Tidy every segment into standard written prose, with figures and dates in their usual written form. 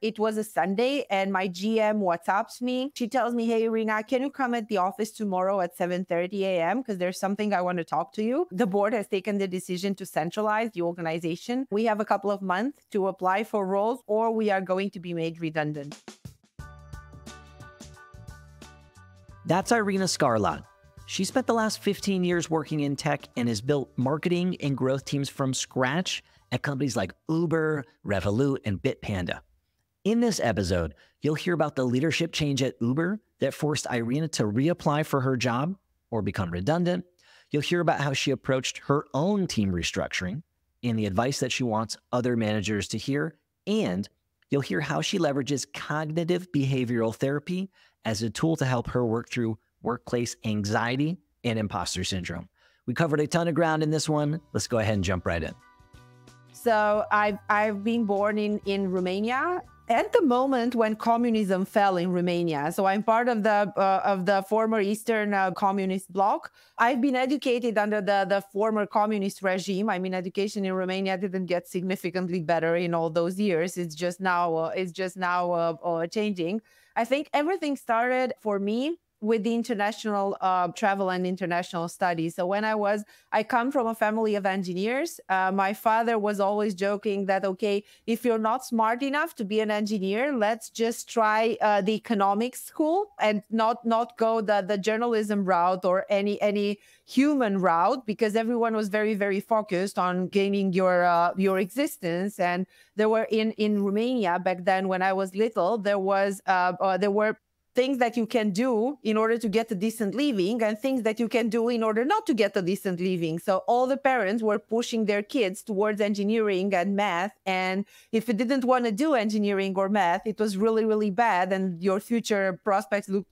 it was a Sunday and my GM WhatsApps me. She tells me, hey, Irina, can you come at the office tomorrow at 7:30 a.m. because there's something I want to talk to you. The board has taken the decision to centralize the organization. We have a couple of months to apply for roles or we are going to be made redundant. That's Irina Scarlat. She spent the last 15 years working in tech and has built marketing and growth teams from scratch at companies like Uber, Revolut, and Bitpanda. In this episode, you'll hear about the leadership change at Uber that forced Irina to reapply for her job or become redundant. You'll hear about how she approached her own team restructuring and the advice that she wants other managers to hear. And you'll hear how she leverages cognitive behavioral therapy as a tool to help her work through workplace anxiety and imposter syndrome. We covered a ton of ground in this one. Let's go ahead and jump right in. So I've been born in Romania at the moment when communism fell in Romania. So I'm part of the former Eastern communist bloc. I've been educated under the former communist regime. I mean, education in Romania didn't get significantly better in all those years. It's just now changing. I think everything started for me with the international travel and international studies. So when I come from a family of engineers. My father was always joking that, okay, if you're not smart enough to be an engineer, let's just try the economics school and not go the journalism route or any human route, because everyone was very, very focused on gaining your existence. And there were in Romania back then when I was little, there were things that you can do in order to get a decent living and things that you can do in order not to get a decent living. So all the parents were pushing their kids towards engineering and math. And if you didn't want to do engineering or math, it was really, really bad and your future prospects looked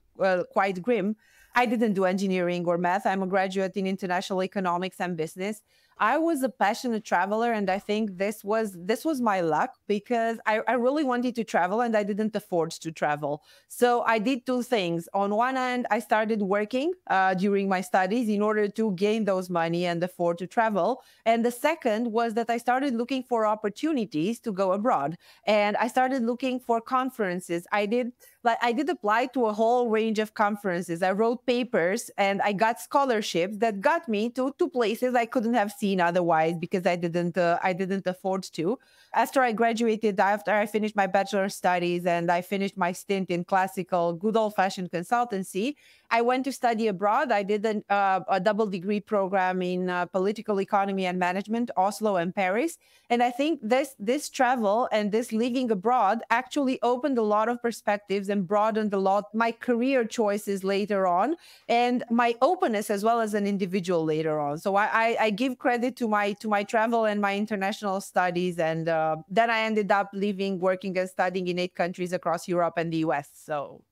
quite grim. I didn't do engineering or math. I'm a graduate in international economics and business. I was a passionate traveler, and I think this was my luck because I really wanted to travel and I didn't afford to travel. So I did two things. On one hand, I started working during my studies in order to gain those money and afford to travel. And the second was that I started looking for opportunities to go abroad. And I started looking for conferences. I did apply to a whole range of conferences. I wrote papers and I got scholarships that got me to places I couldn't have seen otherwise because I didn't afford to. After I graduated, after I finished my bachelor's studies and I finished my stint in classical, good old-fashioned consultancy, I went to study abroad. I did a double degree program in political economy and management, Oslo and Paris. And I think this travel and this living abroad actually opened a lot of perspectives and broadened a lot my career choices later on and my openness as well as an individual later on. So I give credit to my travel and my international studies. And then I ended up living, working and studying in 8 countries across Europe and the US. So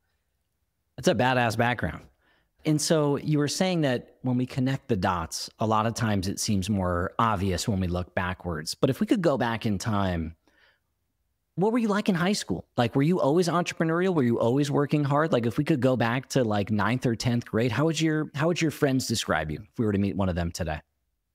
that's a badass background. And so you were saying that when we connect the dots, a lot of times it seems more obvious when we look backwards. But if we could go back in time, what were you like in high school? Like, were you always entrepreneurial? Were you always working hard? Like, if we could go back to like 9th or 10th grade, how would your friends describe you if we were to meet one of them today?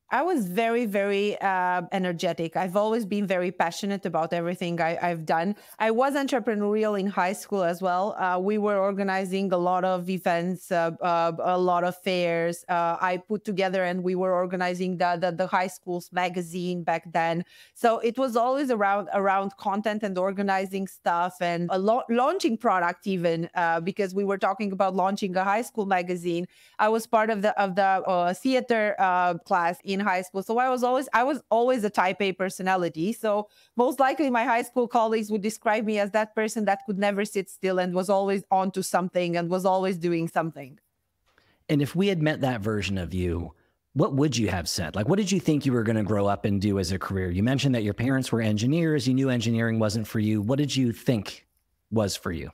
I was very, very energetic. I've always been very passionate about everything I've done. I was entrepreneurial in high school as well. We were organizing a lot of events, a lot of fairs. I put together and we were organizing the high school's magazine back then. So it was always around content and organizing stuff and launching product even, because we were talking about launching a high school magazine. I was part of the theater class in high school. So I was always a type A personality. So most likely my high school colleagues would describe me as that person that could never sit still and was always onto something and was always doing something. And if we had met that version of you, what would you have said? Like, what did you think you were going to grow up and do as a career? You mentioned that your parents were engineers. You knew engineering wasn't for you. What did you think was for you?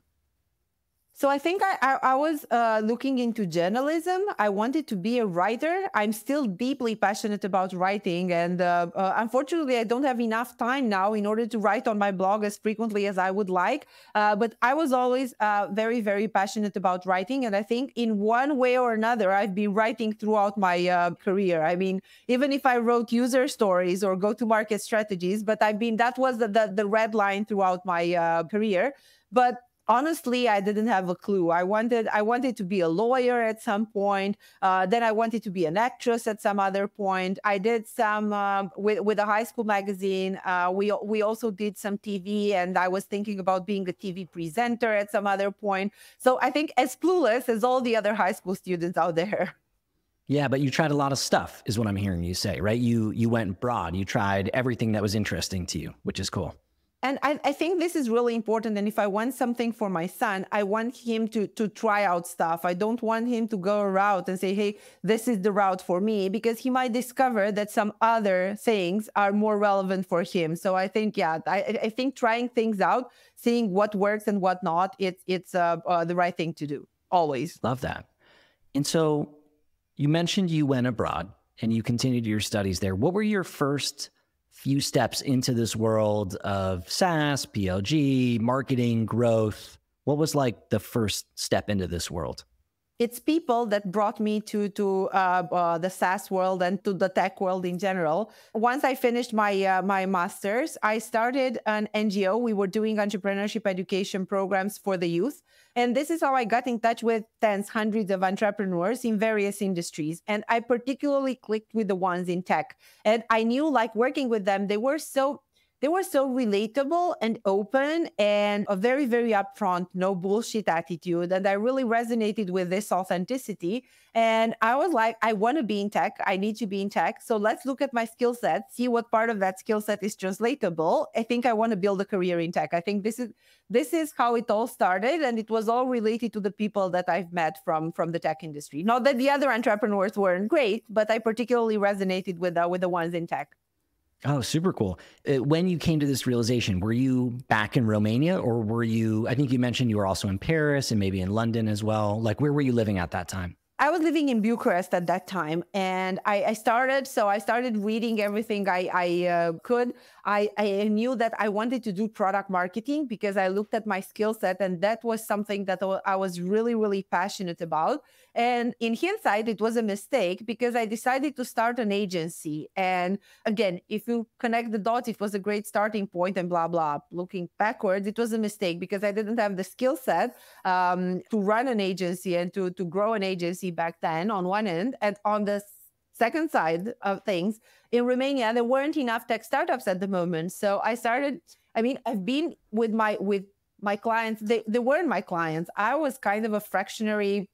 So I think I was looking into journalism. I wanted to be a writer. I'm still deeply passionate about writing. And unfortunately, I don't have enough time now in order to write on my blog as frequently as I would like. But I was always very, very passionate about writing. And I think in one way or another, I've been writing throughout my career. I mean, even if I wrote user stories or go-to-market strategies, but that was the red line throughout my career. But honestly, I didn't have a clue. I wanted to be a lawyer at some point. Then I wanted to be an actress at some other point. I did some with a high school magazine. We also did some TV, and I was thinking about being a TV presenter at some other point. So I think as clueless as all the other high school students out there. Yeah, but you tried a lot of stuff, is what I'm hearing you say, right? You went broad. You tried everything that was interesting to you, which is cool. And I think this is really important. And if I want something for my son, I want him to try out stuff. I don't want him to go a route and say, hey, this is the route for me, because he might discover that some other things are more relevant for him. So I think, yeah, I think trying things out, seeing what works and what not, it's the right thing to do, always. Love that. And so you mentioned you went abroad and you continued your studies there. What were your first few steps into this world of SaaS, PLG, marketing, growth? What was like the first step into this world? It's people that brought me to the SaaS world and to the tech world in general. Once I finished my master's, I started an NGO. We were doing entrepreneurship education programs for the youth. And this is how I got in touch with tens, hundreds of entrepreneurs in various industries. And I particularly clicked with the ones in tech. And I knew, like, working with them, they were so relatable and open and a very, very upfront, no bullshit attitude. And I really resonated with this authenticity. And I was like, I want to be in tech. I need to be in tech. So let's look at my skill set, see what part of that skill set is translatable. I think I want to build a career in tech. I think this is how it all started. And it was all related to the people that I've met from the tech industry. Not that the other entrepreneurs weren't great, but I particularly resonated with the ones in tech. Oh, super cool. When you came to this realization, were you back in Romania, or were you, I think you mentioned you were also in Paris and maybe in London as well. Like, where were you living at that time? I was living in Bucharest at that time, and I started reading everything I could. I knew that I wanted to do product marketing because I looked at my skill set, and that was something that I was really, really passionate about. And in hindsight, it was a mistake because I decided to start an agency. And again, if you connect the dots, it was a great starting point and blah, blah. Looking backwards, it was a mistake because I didn't have the skill set to run an agency and to grow an agency back then on one end. And on the second side of things, in Romania, there weren't enough tech startups at the moment. So I've been with my clients. They weren't my clients. I was kind of a fractionary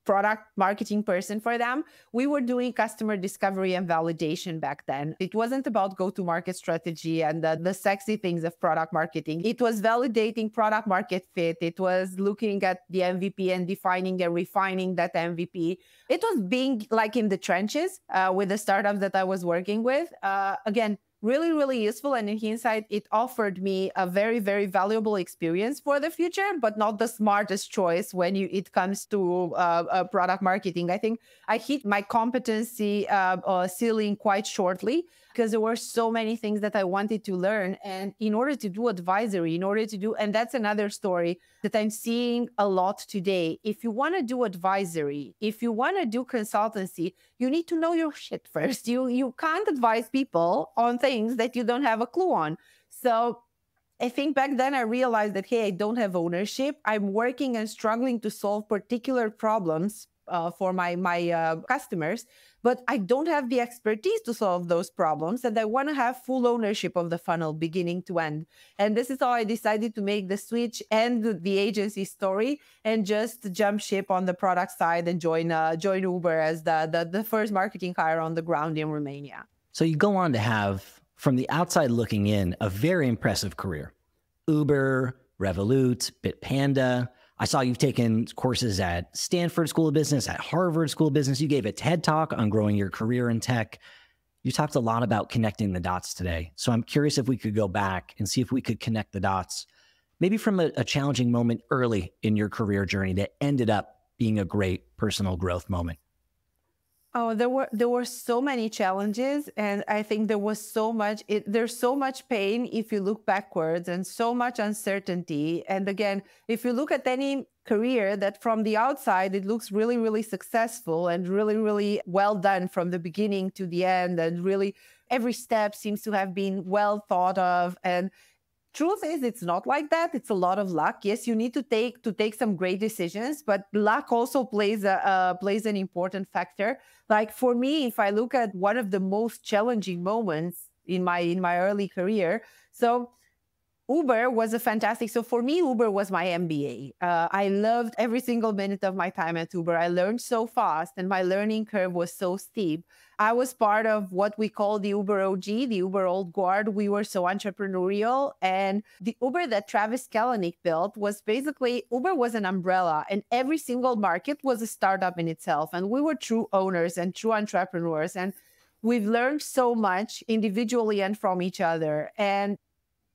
product marketing person for them. We were doing customer discovery and validation back then. It wasn't about go-to-market strategy and the sexy things of product marketing. It was validating product market fit. It was looking at the MVP and defining and refining that MVP. It was being like in the trenches with the startups that I was working with. Again, really, really useful. And in hindsight, it offered me a very, very valuable experience for the future, but not the smartest choice when it comes to product marketing. I think I hit my competency ceiling quite shortly because there were so many things that I wanted to learn. And in order to do advisory, and that's another story that I'm seeing a lot today. If you want to do advisory, if you want to do consultancy, you need to know your shit first. You can't advise people on things that you don't have a clue on. So I think back then I realized that, hey, I don't have ownership. I'm working and struggling to solve particular problems for my customers, but I don't have the expertise to solve those problems. And I want to have full ownership of the funnel beginning to end. And this is how I decided to make the switch and the agency story and just jump ship on the product side and join Uber as the first marketing hire on the ground in Romania. So you go on to have, from the outside looking in, a very impressive career. Uber, Revolut, Bitpanda. I saw you've taken courses at Stanford School of Business, at Harvard School of Business. You gave a TED Talk on growing your career in tech. You talked a lot about connecting the dots today. So I'm curious if we could go back and see if we could connect the dots maybe from a challenging moment early in your career journey that ended up being a great personal growth moment? Oh, there were so many challenges, and I think there was so much. There's so much pain if you look backwards, and so much uncertainty. And again, if you look at any career that from the outside it looks really, really successful and really, really well done from the beginning to the end, and really every step seems to have been well thought of. And truth is, it's not like that. It's a lot of luck. Yes, you need to take some great decisions, but luck also plays an important factor. Like for me, if I look at one of the most challenging moments in my early career, so Uber was a fantastic. So for me, Uber was my MBA. I loved every single minute of my time at Uber. I learned so fast, and my learning curve was so steep. I was part of what we call the Uber OG, the Uber Old Guard. We were so entrepreneurial, and the Uber that Travis Kalanick built was basically Uber was an umbrella, and every single market was a startup in itself. And we were true owners and true entrepreneurs, and we've learned so much individually and from each other. And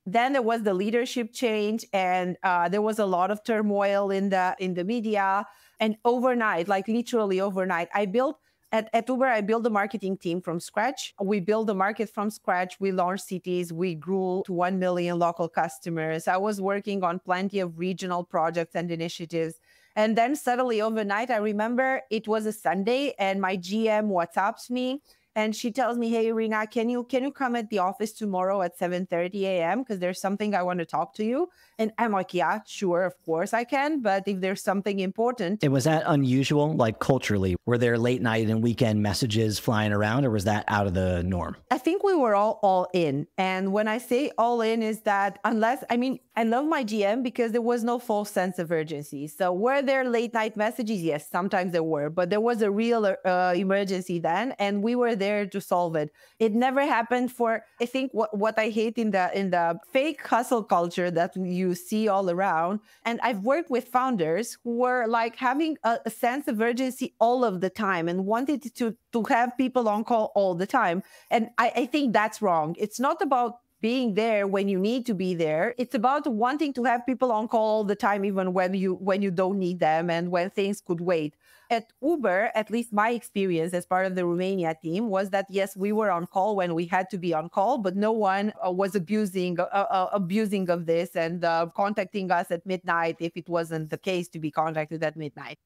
then there was the leadership change, and there was a lot of turmoil in the media. And overnight, like literally overnight, I built at Uber, I built the marketing team from scratch. We built the market from scratch. We launched cities. We grew to 1 million local customers. I was working on plenty of regional projects and initiatives. And then suddenly overnight, I remember it was a Sunday, and my GM WhatsApps me. And she tells me, "Hey, Irina, can you come at the office tomorrow at 7:30 a.m. because there's something I want to talk to you?" And I'm like, "Yeah, sure, of course I can. But if there's something important." And was that unusual, like culturally? Were there late night and weekend messages flying around, or was that out of the norm? I think we were all in. And when I say all in is that I love my GM because there was no false sense of urgency. So were there late night messages? Yes, sometimes there were, but there was a real emergency then, and we were there to solve it. It never happened for, I think what I hate in the fake hustle culture that you see all around. And I've worked with founders who were like having a sense of urgency all of the time and wanted to have people on call all the time. And I think that's wrong. It's not about being there when you need to be there. It's about wanting to have people on call all the time, even when you don't need them and when things could wait. At Uber, at least my experience as part of the Romania team was that, yes, we were on call when we had to be on call, but no one was abusing of this and contacting us at midnight if it wasn't the case to be contacted at midnight.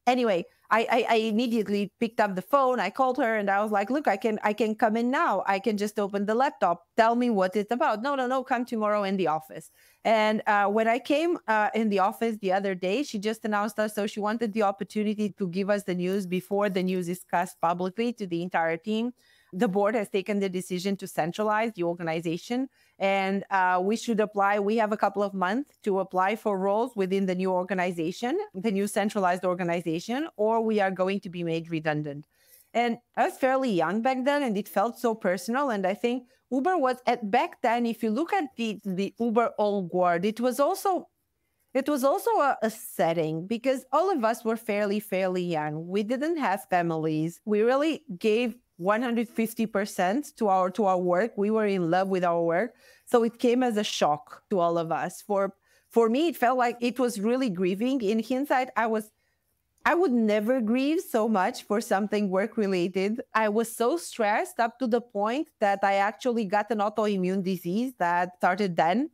Anyway, I immediately picked up the phone. I called her and I was like, "Look, I can come in now. I can just open the laptop. Tell me what it's about." No, come tomorrow in the office. And when I came in the office the other day, she just announced us. So she wanted the opportunity to give us the news before the news is cast publicly to the entire team. The board has taken the decision to centralize the organization, and we should apply. We have a couple of months to apply for roles within the new organization, the new centralized organization, or we are going to be made redundant. And I was fairly young back then, and it felt so personal. And I think Uber was back then, if you look at the Uber old guard, it was also a setting because all of us were fairly young. We didn't have families. We really gave 150% to our work. We were in love with our work. So it came as a shock to all of us. For me, it felt like it was really grieving. In hindsight, I would never grieve so much for something work related. I was so stressed up to the point that I actually got an autoimmune disease that started then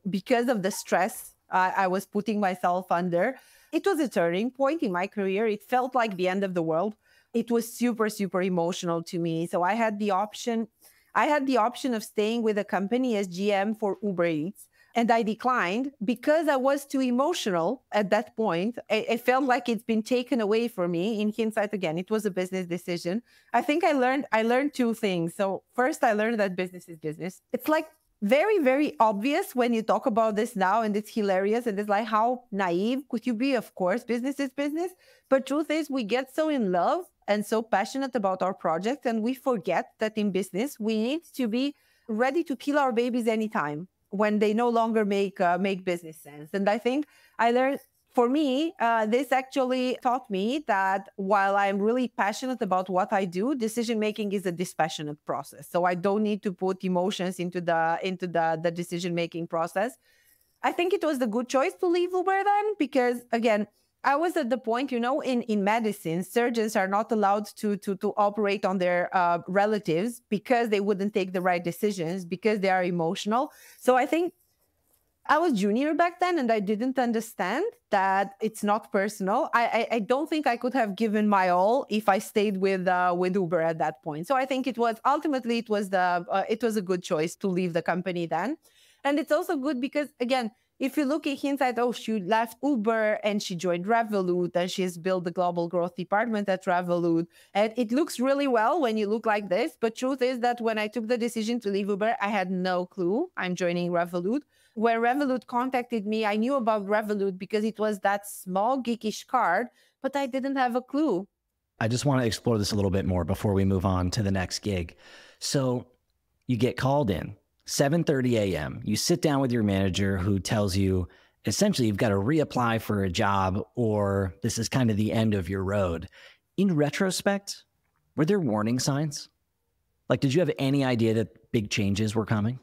because of the stress I was putting myself under. It was a turning point in my career. It felt like the end of the world. It was super, super emotional to me. So I had the option of staying with the company as GM for Uber Eats. And I declined because I was too emotional at that point. It felt like it's been taken away from me. In hindsight, again, it was a business decision. I think I learned two things. So first, I learned that business is business. It's like very, very obvious when you talk about this now, and it's hilarious. And it's like, how naive could you be? Of course, business is business. But truth is, we get so in love and so passionate about our project, and we forget that in business, we need to be ready to kill our babies anytime when they no longer make business sense. And I think I learned, for me, this actually taught me that while I'm really passionate about what I do, decision-making is a dispassionate process. So I don't need to put emotions into the decision-making process. I think it was the good choice to leave Uber then, because again, I was at the point, in medicine, surgeons are not allowed to operate on their relatives because they wouldn't take the right decisions, because they are emotional. So I think I was junior back then and I didn't understand that it's not personal. I don't think I could have given my all if I stayed with Uber at that point. So I think it was a good choice to leave the company then. And it's also good because, again, if you look at hindsight, she left Uber and she joined Revolut and she's built the global growth department at Revolut. And it looks really well when you look like this. But truth is that when I took the decision to leave Uber, I had no clue I'm joining Revolut. When Revolut contacted me, I knew about Revolut because it was that small geekish card, but I didn't have a clue. I just want to explore this a little bit more before we move on to the next gig. So you get called in, 7:30 a.m. You sit down with your manager who tells you, essentially, you've got to reapply for a job or this is kind of the end of your road. In retrospect, were there warning signs? Like, did you have any idea that big changes were coming?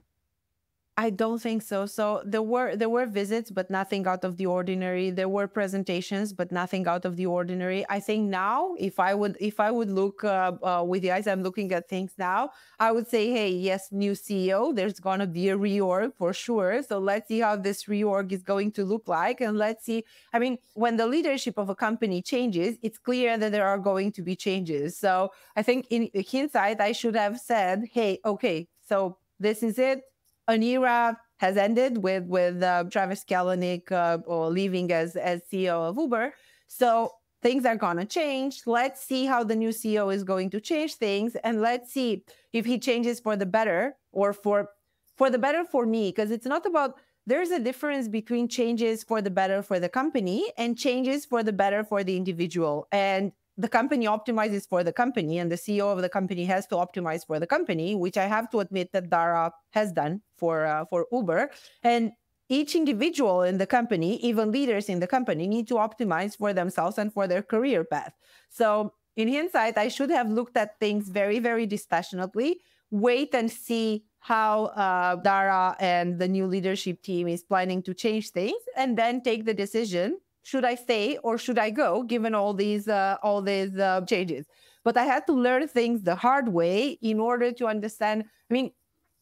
I don't think so. So there were visits, but nothing out of the ordinary. There were presentations, but nothing out of the ordinary. I think now, if I would look with the eyes I'm looking at things now, I would say, hey, yes, new CEO. There's gonna be a reorg for sure. So let's see how this reorg is going to look like, and let's see. I mean, when the leadership of a company changes, it's clear that there are going to be changes. So I think in hindsight, I should have said, hey, okay, so this is it. An era has ended with Travis Kalanick leaving as CEO of Uber. So things are going to change. Let's see how the new CEO is going to change things. And let's see if he changes for the better or for the better for me. Because it's not about, there's a difference between changes for the better for the company and changes for the better for the individual. And the company optimizes for the company and the CEO of the company has to optimize for the company, which I have to admit that Dara has done for Uber. And each individual in the company, even leaders in the company, need to optimize for themselves and for their career path. So in hindsight, I should have looked at things very, very dispassionately, wait and see how Dara and the new leadership team is planning to change things, and then take the decision. Should I stay or should I go, given all these changes? But I had to learn things the hard way in order to understand. I mean,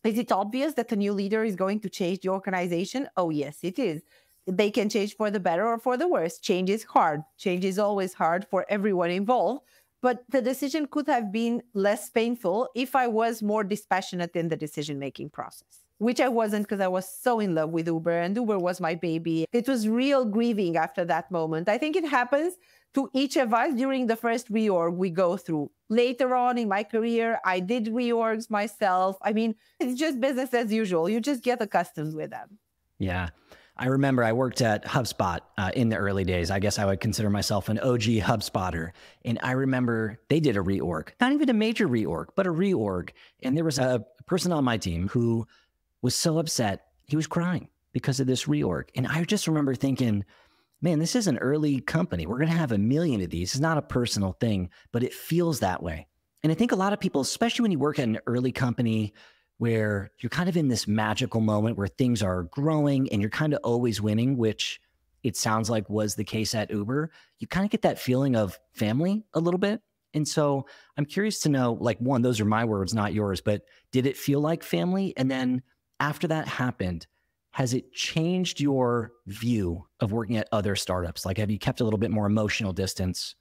is it obvious that a new leader is going to change the organization? Oh, yes, it is. They can change for the better or for the worse. Change is hard. Change is always hard for everyone involved. But the decision could have been less painful if I was more dispassionate in the decision-making process, which I wasn't because I was so in love with Uber and Uber was my baby. It was real grieving after that moment. I think it happens to each of us during the first reorg we go through. Later on in my career, I did reorgs myself. I mean, it's just business as usual. You just get accustomed with them. Yeah. I remember I worked at HubSpot in the early days. I guess I would consider myself an OG HubSpotter. And I remember they did a reorg, not even a major reorg, but a reorg. And there was a person on my team who was so upset, he was crying because of this reorg. And I just remember thinking, man, this is an early company. We're going to have 1 million of these. It's not a personal thing, but it feels that way. And I think a lot of people, especially when you work at an early company where you're kind of in this magical moment where things are growing and you're kind of always winning, which it sounds like was the case at Uber, you kind of get that feeling of family a little bit. And so I'm curious to know, like, one, those are my words, not yours, but did it feel like family? And then after that happened, has it changed your view of working at other startups? Like, have you kept a little bit more emotional distance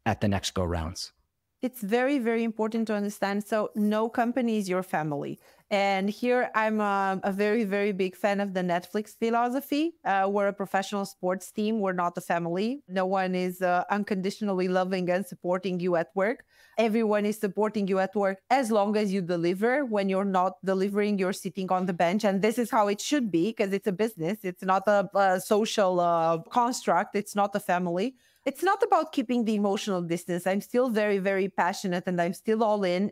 at the next go rounds? It's very, very important to understand. So no company is your family. And here I'm a very, very big fan of the Netflix philosophy. We're a professional sports team. We're not a family. No one is unconditionally loving and supporting you at work. Everyone is supporting you at work as long as you deliver. When you're not delivering, you're sitting on the bench. And this is how it should be because it's a business. It's not a social construct. It's not a family. It's not about keeping the emotional distance. I'm still very, very passionate and I'm still all in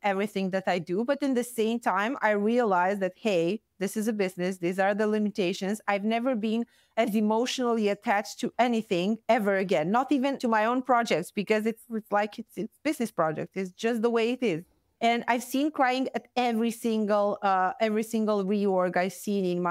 everything that I do. But in the same time, I realize that, hey, this is a business. These are the limitations. I've never been as emotionally attached to anything ever again, not even to my own projects, because it's like it's business project. It's just the way it is. And I've seen crying at every single reorg I've seen in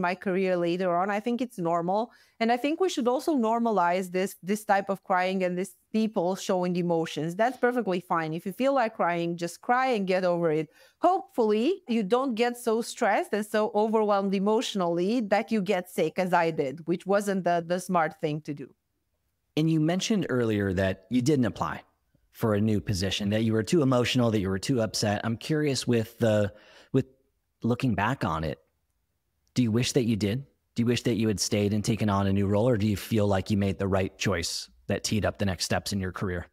my career later on. I think it's normal, and I think we should also normalize this type of crying and this people showing emotions. That's perfectly fine. If you feel like crying, just cry and get over it. Hopefully, you don't get so stressed and so overwhelmed emotionally that you get sick, as I did, which wasn't the smart thing to do. And you mentioned earlier that you didn't apply for a new position, that you were too emotional, that you were too upset. I'm curious with looking back on it, do you wish that you did? Do you wish that you had stayed and taken on a new role, or do you feel like you made the right choice that teed up the next steps in your career?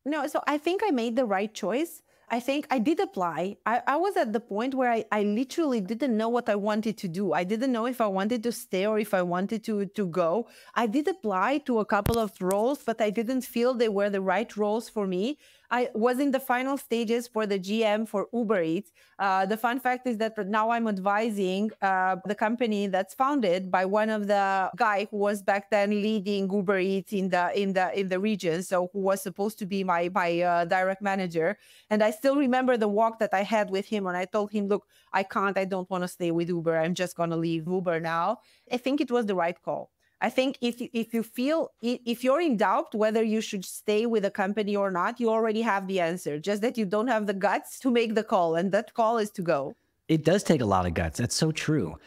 No, so I think I made the right choice. I think I did apply. I was at the point where I literally didn't know what I wanted to do. I didn't know if I wanted to stay or if I wanted to go. I did apply to a couple of roles, but I didn't feel they were the right roles for me. I was in the final stages for the GM for Uber Eats. The fun fact is that now I'm advising the company that's founded by one of the guy who was back then leading Uber Eats in the region. So who was supposed to be my direct manager. And I still remember the walk that I had with him, and I told him, look, I don't want to stay with Uber. I'm just going to leave Uber now. I think it was the right call. I think if you're in doubt whether you should stay with a company or not, you already have the answer, just that you don't have the guts to make the call. And that call is to go. It does take a lot of guts. That's so true.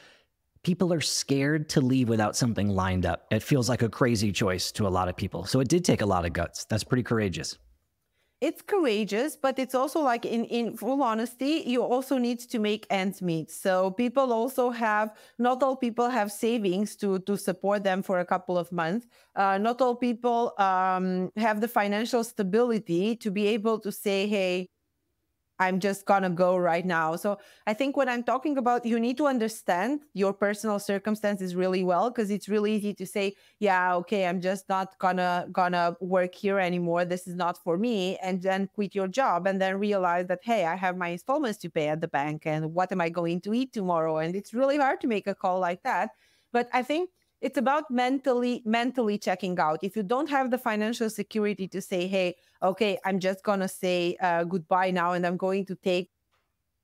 People are scared to leave without something lined up. It feels like a crazy choice to a lot of people. So it did take a lot of guts. That's pretty courageous. It's courageous, but it's also like in full honesty, you also need to make ends meet. So people also not all people have savings to support them for a couple of months. Not all people have the financial stability to be able to say, hey, I'm just gonna go right now. So I think when I'm talking about, you need to understand your personal circumstances really well, because it's really easy to say, yeah, okay, I'm just not gonna work here anymore. This is not for me. And then quit your job and then realize that, hey, I have my installments to pay at the bank, and what am I going to eat tomorrow? And it's really hard to make a call like that. But I think it's about mentally checking out. If you don't have the financial security to say, hey, okay, I'm just going to say goodbye now, and I'm going to take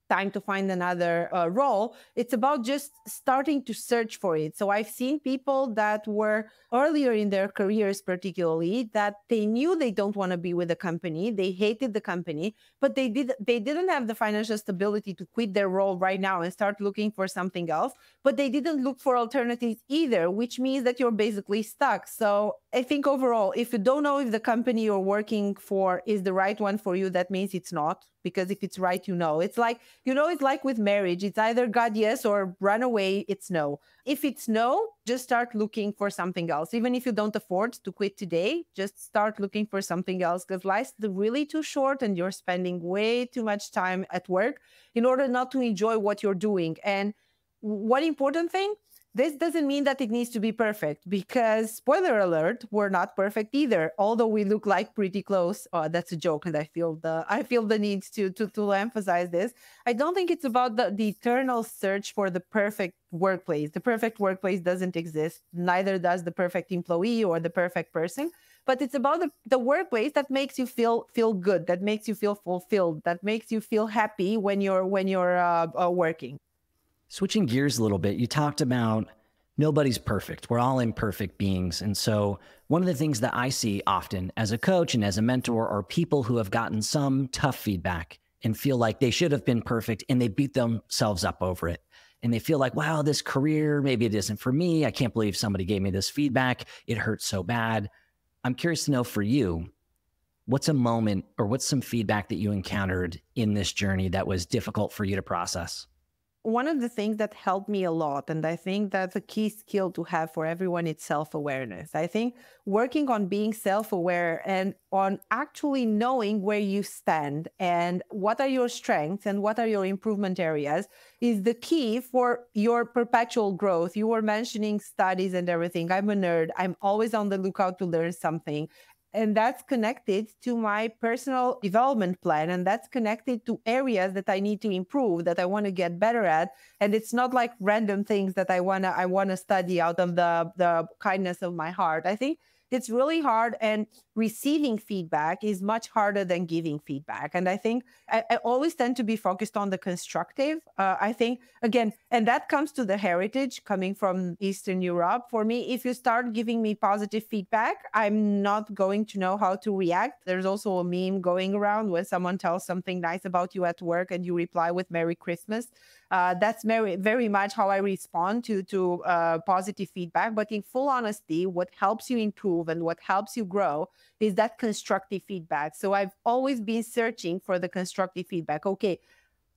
time to find another role. It's about just starting to search for it. So I've seen people that were earlier in their careers, particularly, that they knew they don't want to be with the company. They hated the company, but they didn't have the financial stability to quit their role right now and start looking for something else. But they didn't look for alternatives either, which means that you're basically stuck. So I think overall, if you don't know if the company you're working for is the right one for you, that means it's not. Because if it's right, it's like, it's like with marriage. It's either God, yes, or run away, it's no. If it's no, just start looking for something else. Even if you don't afford to quit today, just start looking for something else, because life's really too short and you're spending way too much time at work in order not to enjoy what you're doing. And one important thing, this doesn't mean that it needs to be perfect, because spoiler alert, we're not perfect either. Although we look like pretty close. Oh, that's a joke, and I feel the need to emphasize this. I don't think it's about the eternal search for the perfect workplace. The perfect workplace doesn't exist. Neither does the perfect employee or the perfect person. But it's about the workplace that makes you feel good, that makes you feel fulfilled, that makes you feel happy when you're working. Switching gears a little bit, you talked about nobody's perfect. We're all imperfect beings. And so one of the things that I see often as a coach and as a mentor are people who have gotten some tough feedback and feel like they should have been perfect, and they beat themselves up over it. And they feel like, wow, this career, maybe it isn't for me. I can't believe somebody gave me this feedback. It hurts so bad. I'm curious to know, for you, what's a moment or what's some feedback that you encountered in this journey that was difficult for you to process? One of the things that helped me a lot, and I think that's a key skill to have for everyone, is self-awareness. I think working on being self-aware and on actually knowing where you stand and what are your strengths and what are your improvement areas is the key for your perpetual growth. You were mentioning studies and everything. I'm a nerd. I'm always on the lookout to learn something. And that's connected to my personal development plan. And that's connected to areas that I need to improve, that I want to get better at. And it's not like random things that I wanna study out of the kindness of my heart. I think it's really hard. And receiving feedback is much harder than giving feedback. And I think I always tend to be focused on the constructive. I think, again, and that comes to the heritage coming from Eastern Europe. For me, if you start giving me positive feedback, I'm not going to know how to react. There's also a meme going around when someone tells something nice about you at work and you reply with Merry Christmas. That's very, very much how I respond to positive feedback. But in full honesty, what helps you improve and what helps you grow is that constructive feedback. So I've always been searching for the constructive feedback. Okay,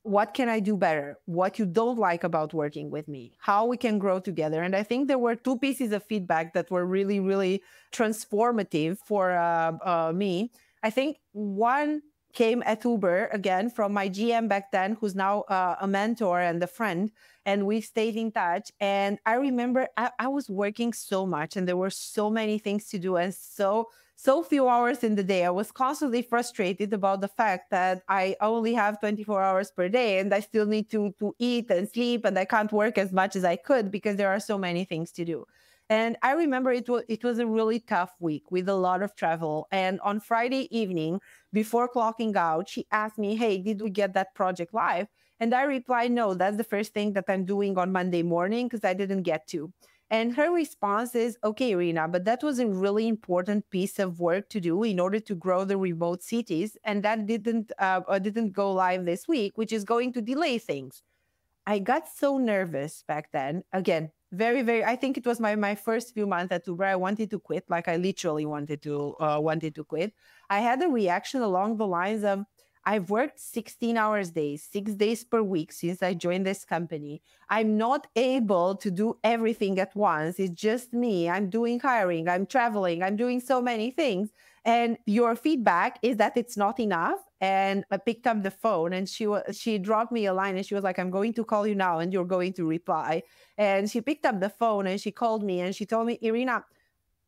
what can I do better? What you don't like about working with me? How we can grow together? And I think there were two pieces of feedback that were really, really transformative for me. I think one came at Uber, again, from my GM back then, who's now a mentor and a friend. And we stayed in touch. And I remember I was working so much and there were so many things to do and so few hours in the day. I was constantly frustrated about the fact that I only have 24 hours per day and I still need to eat and sleep and I can't work as much as I could because there are so many things to do. And I remember it was a really tough week with a lot of travel. And on Friday evening, before clocking out, she asked me, hey, did we get that project live? And I replied, no, that's the first thing that I'm doing on Monday morning because I didn't get to. And her response is, okay, Irina, but that was a really important piece of work to do in order to grow the remote cities. And that didn't go live this week, which is going to delay things. I got so nervous back then. Again, very, very, I think it was my first few months at Uber. I wanted to quit. Like I literally wanted to quit. I had a reaction along the lines of, I've worked 16 hours days, 6 days per week since I joined this company. I'm not able to do everything at once. It's just me. I'm doing hiring, I'm traveling, I'm doing so many things. And your feedback is that it's not enough. And I picked up the phone and she dropped me a line and she was like, I'm going to call you now and you're going to reply. And she picked up the phone and she called me and she told me, Irina,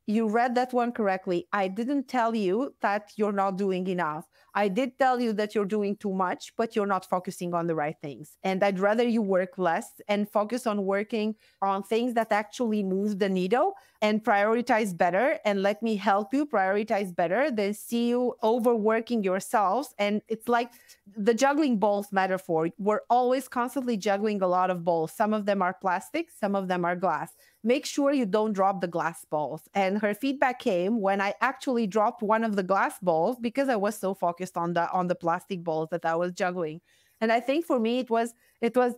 you read that one correctly. I didn't tell you that you're not doing enough. I did tell you that you're doing too much, but you're not focusing on the right things. And I'd rather you work less and focus on working on things that actually move the needle and prioritize better. And let me help you prioritize better than see you overworking yourselves. And it's like the juggling balls metaphor. We're always constantly juggling a lot of balls. Some of them are plastic, some of them are glass. Make sure you don't drop the glass balls. And her feedback came when I actually dropped one of the glass balls because I was so focused on the plastic balls that I was juggling. And I think for me, it was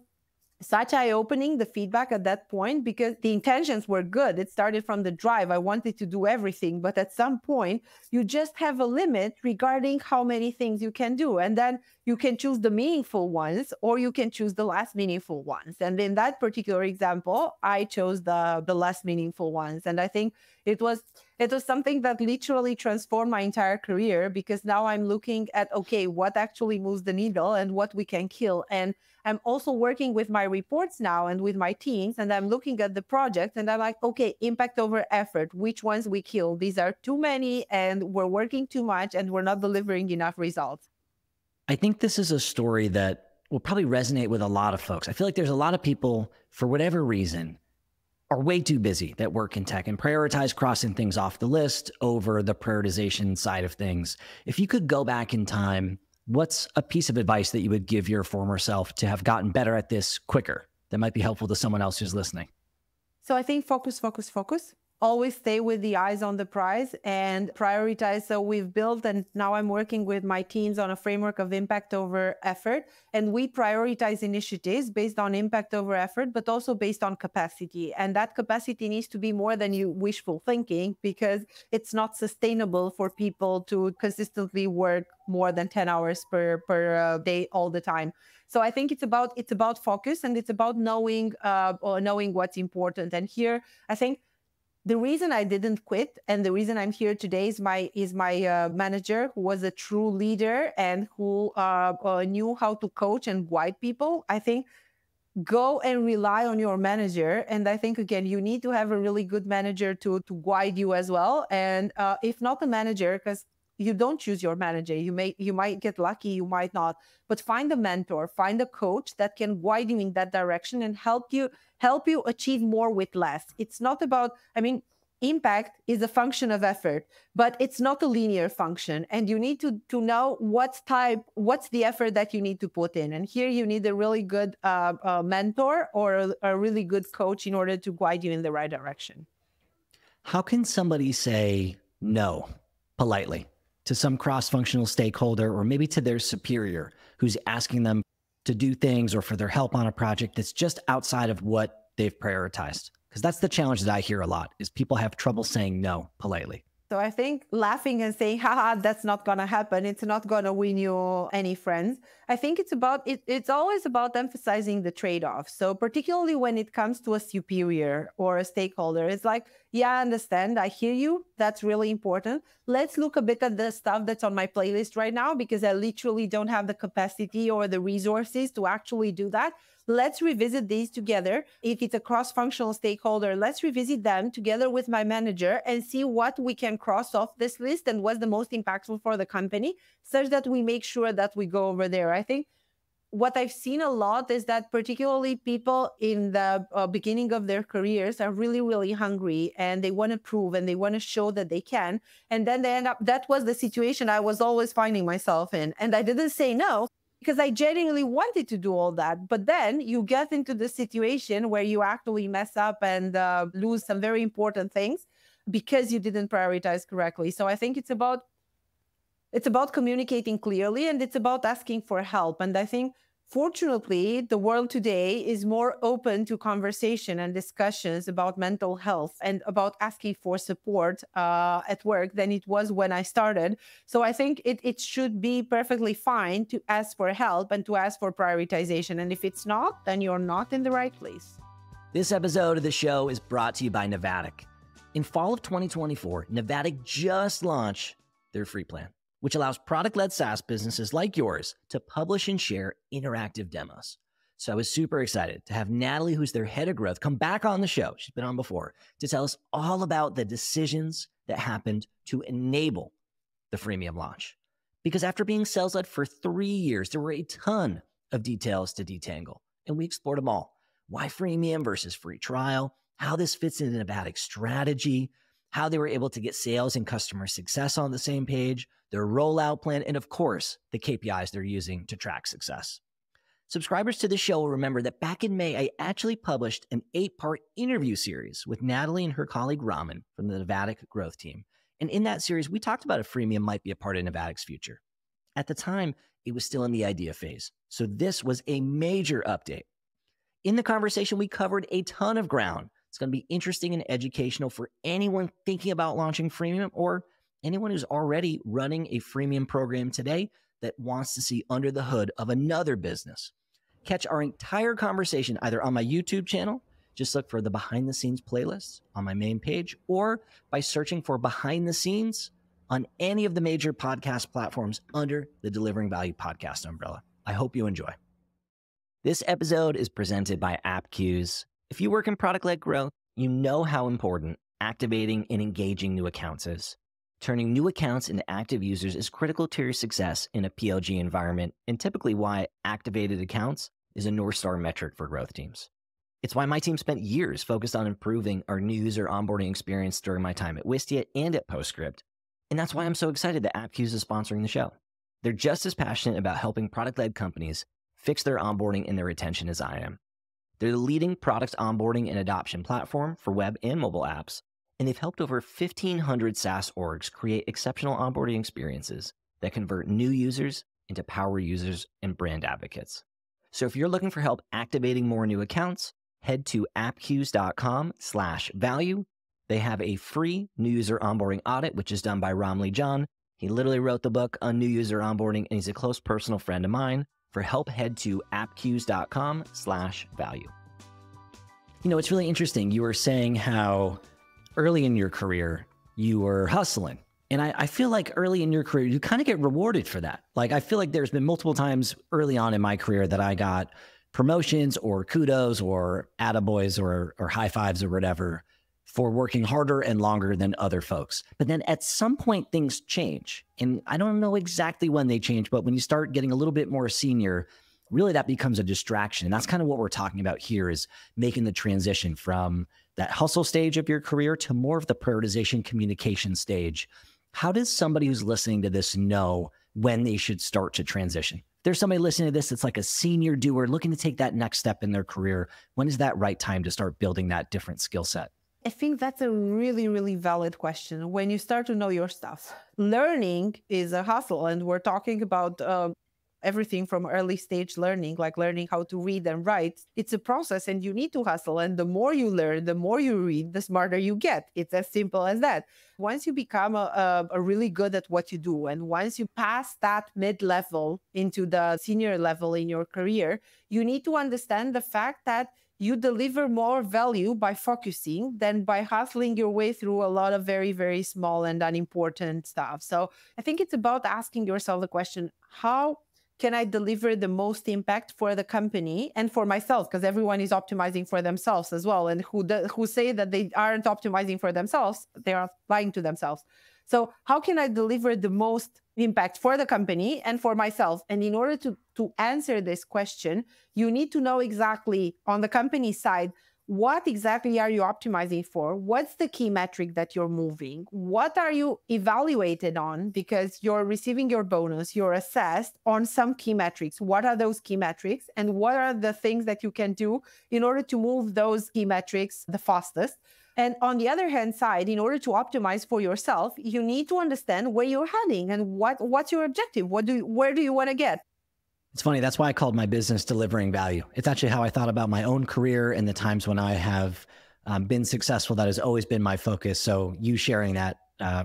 such eye-opening, the feedback at that point, because the intentions were good. It started from the drive. I wanted to do everything. But at some point, you just have a limit regarding how many things you can do. And then you can choose the meaningful ones or you can choose the less meaningful ones. And in that particular example, I chose the less meaningful ones. And I think it was something that literally transformed my entire career because now I'm looking at, okay, what actually moves the needle and what we can kill. And I'm also working with my reports now and with my teams, and I'm looking at the project and I'm like, okay, impact over effort, which ones we kill? These are too many and we're working too much and we're not delivering enough results. I think this is a story that will probably resonate with a lot of folks. I feel like there's a lot of people, for whatever reason, are way too busy that work in tech and prioritize crossing things off the list over the prioritization side of things. If you could go back in time, what's a piece of advice that you would give your former self to have gotten better at this quicker that might be helpful to someone else who's listening? So I think focus. Always stay with the eyes on the prize and prioritize. So we've built, and now I'm working with my teams on a framework of impact over effort. And we prioritize initiatives based on impact over effort, but also based on capacity. And that capacity needs to be more than you wishful thinking because it's not sustainable for people to consistently work more than 10 hours per day all the time. So I think it's about focus and it's about knowing what's important. And here, I think the reason I didn't quit and the reason I'm here today is my manager, who was a true leader and who knew how to coach and guide people. I think go and rely on your manager. And I think, again, you need to have a really good manager to guide you as well. And if not a manager, because you don't choose your manager. You might get lucky, you might not. But find a mentor, find a coach that can guide you in that direction and help you achieve more with less. It's not about, I mean, impact is a function of effort, but it's not a linear function. And you need to know what's the effort that you need to put in. And here you need a really good mentor or a really good coach in order to guide you in the right direction. How can somebody say no politely to some cross-functional stakeholder or maybe to their superior who's asking them to do things or for their help on a project that's just outside of what they've prioritized? Because that's the challenge that I hear a lot, is people have trouble saying no politely. So I think laughing and saying, haha, that's not going to happen, it's not going to win you any friends. I think it's always about emphasizing the trade-off. So particularly when it comes to a superior or a stakeholder, it's like, yeah, I understand, I hear you, that's really important. Let's look a bit at the stuff that's on my playlist right now, because I literally don't have the capacity or the resources to actually do that. Let's revisit these together. If it's a cross-functional stakeholder, let's revisit them together with my manager and see what we can cross off this list and what's the most impactful for the company, such that we make sure that we go over there. I think what I've seen a lot is that particularly people in the beginning of their careers are really, really hungry and they want to prove and they want to show that they can. And then they end up, that was the situation I was always finding myself in. And I didn't say no, because I genuinely wanted to do all that. But then you get into the situation where you actually mess up and lose some very important things because you didn't prioritize correctly. So I think it's about communicating clearly, and it's about asking for help. And I think, fortunately, the world today is more open to conversation and discussions about mental health and about asking for support at work than it was when I started. So I think it should be perfectly fine to ask for help and to ask for prioritization. And if it's not, then you're not in the right place. This episode of the show is brought to you by Navattic. In fall of 2024, Navattic just launched their free plan, which allows product-led SaaS businesses like yours to publish and share interactive demos. So I was super excited to have Natalie, who's their head of growth, come back on the show. She's been on before, to tell us all about the decisions that happened to enable the freemium launch. Because after being sales-led for 3 years, there were a ton of details to detangle, and we explored them all. Why freemium versus free trial, how this fits into Navattic's strategy, how they were able to get sales and customer success on the same page, their rollout plan, and of course, the KPIs they're using to track success. Subscribers to the show will remember that back in May, I actually published an 8-part interview series with Natalie and her colleague Raman from the Navattic growth team. And in that series, we talked about if freemium might be a part of Navattic's future. At the time, it was still in the idea phase. So this was a major update. In the conversation, we covered a ton of ground. It's going to be interesting and educational for anyone thinking about launching freemium or anyone who's already running a freemium program today that wants to see under the hood of another business. Catch our entire conversation either on my YouTube channel, just look for the behind the scenes playlist on my main page, or by searching for behind the scenes on any of the major podcast platforms under the Delivering Value podcast umbrella. I hope you enjoy. This episode is presented by Appcues. If you work in product-led growth, you know how important activating and engaging new accounts is. Turning new accounts into active users is critical to your success in a PLG environment, and typically why activated accounts is a North Star metric for growth teams. It's why my team spent years focused on improving our new user onboarding experience during my time at Wistia and at Postscript. And that's why I'm so excited that Appcues is sponsoring the show. They're just as passionate about helping product-led companies fix their onboarding and their retention as I am. They're the leading product onboarding and adoption platform for web and mobile apps, and they've helped over 1,500 SaaS orgs create exceptional onboarding experiences that convert new users into power users and brand advocates. So if you're looking for help activating more new accounts, head to appcues.com/value. They have a free new user onboarding audit, which is done by Ramli John. He literally wrote the book on new user onboarding, and he's a close personal friend of mine. For help, head to appcues.com/value. You know, it's really interesting. You were saying how early in your career, you were hustling. And I feel like early in your career, you kind of get rewarded for that. Like, I feel like there's been multiple times early on in my career that I got promotions or kudos or attaboys or high fives or whatever for working harder and longer than other folks. But then at some point, things change. And I don't know exactly when they change, but when you start getting a little bit more senior, really that becomes a distraction. And that's kind of what we're talking about here, is making the transition from that hustle stage of your career to more of the prioritization communication stage. How does somebody who's listening to this know when they should start to transition? If there's somebody listening to this that's like a senior doer looking to take that next step in their career, when is that right time to start building that different skill set? I think that's a really, really valid question. When you start to know your stuff, learning is a hustle. And we're talking about everything from early stage learning, like learning how to read and write. It's a process and you need to hustle. And the more you learn, the more you read, the smarter you get. It's as simple as that. Once you become a really good at what you do, and once you pass that mid-level into the senior level in your career, you need to understand the fact that you deliver more value by focusing than by hustling your way through a lot of very, very small and unimportant stuff. So I think it's about asking yourself the question, how can I deliver the most impact for the company and for myself? Because everyone is optimizing for themselves as well. And who say that they aren't optimizing for themselves, they are lying to themselves. So how can I deliver the most impact for the company and for myself? And in order to answer this question, you need to know exactly on the company side, what exactly are you optimizing for? What's the key metric that you're moving? What are you evaluated on? Because you're receiving your bonus, you're assessed on some key metrics. What are those key metrics? And what are the things that you can do in order to move those key metrics the fastest? And on the other hand side, in order to optimize for yourself, you need to understand where you're heading and what's your objective. Where do you want to get? It's funny. That's why I called my business Delivering Value. It's actually how I thought about my own career and the times when I have been successful. That has always been my focus. So you sharing that